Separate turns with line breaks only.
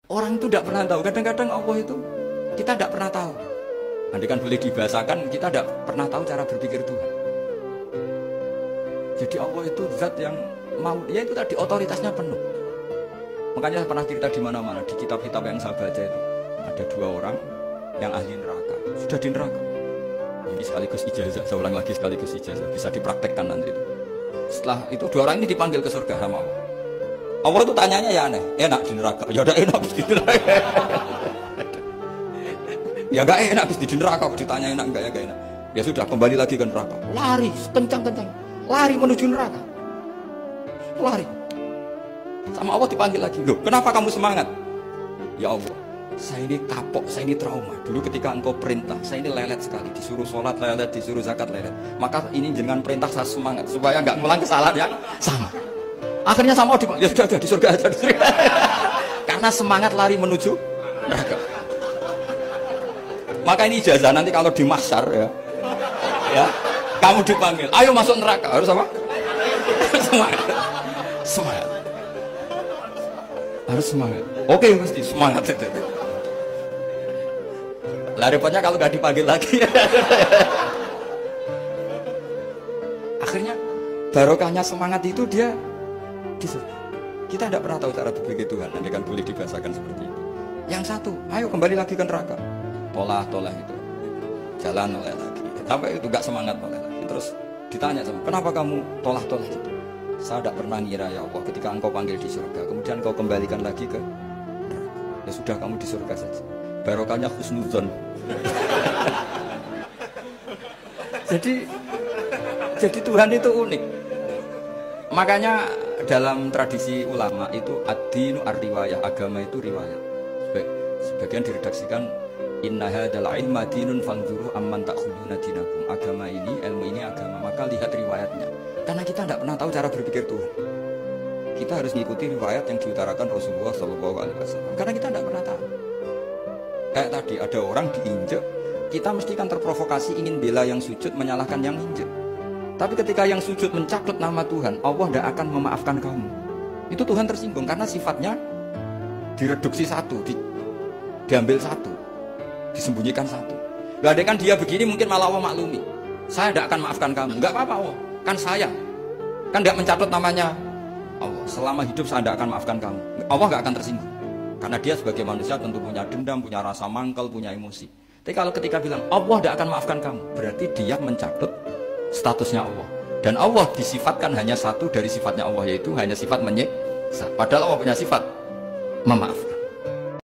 Orang itu tidak pernah tahu. Kadang-kadang Allah itu kita tidak pernah tahu. Andai kan boleh dibahasakan, kita tidak pernah tahu cara berpikir Tuhan. Jadi Allah itu zat yang mau, ya itu tadi otoritasnya penuh. Makanya saya pernah cerita di mana-mana, di kitab-kitab yang saya baca itu ada 2 orang yang ahli neraka, sudah di neraka. Ini sekaligus ijazah, saya ulang lagi sekaligus ijazah, bisa dipraktekkan nanti itu. Setelah itu 2 orang ini dipanggil ke surga sama Allah. Allah itu tanyanya ya aneh, enak di neraka, ya udah enak di neraka. Ya enggak enak di neraka, ditanya enak enggak ya enggak enak. Ya sudah kembali lagi ke neraka, lari kencang-kencang, lari menuju neraka, lari. Sama Allah dipanggil lagi, loh kenapa kamu semangat? Ya Allah, saya ini kapok, saya ini trauma. Dulu ketika engkau perintah, saya ini lelet sekali. Disuruh sholat lelet, disuruh zakat lelet. Maka ini dengan perintah saya semangat supaya nggak ngulang kesalahan yang sama. Akhirnya sama Allah dipanggil, ya sudah di surga aja. Karena semangat lari menuju neraka. Maka ini ijazah nanti kalau di mahsyar ya, kamu dipanggil, ayo masuk neraka, harus apa? Semangat, semangat. Harus semangat. Oke, mesti semangat. Lah repotnya kalau nggak dipanggil lagi. Akhirnya barokahnya semangat itu dia disuruh. Kita tidak pernah tahu cara berpikir Tuhan. Nanti kan boleh dibahasakan seperti itu. Yang satu, ayo kembali lagi ke neraka. Tolah itu, jalan oleh lagi. Sampai itu nggak semangat oleh lagi. Terus ditanya sama, kenapa kamu tolah itu? Saya tidak pernah ngira ya Allah ketika engkau panggil di surga kemudian engkau kembalikan lagi ke neraka. Ya sudah kamu di surga saja, barokahnya husnuzon. jadi Tuhan itu unik. Makanya dalam tradisi ulama itu ad-dinu ar-riwayah, agama itu riwayat. Sebagian diredaksikan inna hadzal ilma dinun fanzuru amman ta'khuduna dinakum. Agama ini, ilmu ini agama, maka lihat riwayatnya. Karena kita tidak pernah tahu cara berpikir Tuhan. Kita harus mengikuti riwayat yang diutarakan Rasulullah SAW. Karena kita tidak pernah tahu. Kayak tadi ada orang diinjek, kita mesti kan terprovokasi ingin bela yang sujud menyalahkan yang injek. Tapi ketika yang sujud mencakup nama Tuhan, Allah tidak akan memaafkan kamu. Itu Tuhan tersinggung karena sifatnya direduksi satu, diambil satu, disembunyikan satu. Gak ada kan dia begini mungkin malah Allah maklumi. Saya tidak akan maafkan kamu. Enggak apa-apa Allah. Kan saya kan tidak mencatat namanya Allah, selama hidup saya tidak akan maafkan kamu. Allah nggak akan tersinggung karena dia sebagai manusia tentu punya dendam, punya rasa mangkal, punya emosi. Tapi kalau ketika bilang Allah tidak akan maafkan kamu, berarti dia mencatat statusnya Allah. Dan Allah disifatkan hanya satu dari sifatnya Allah, yaitu hanya sifat menyiksa. Padahal Allah punya sifat memaafkan.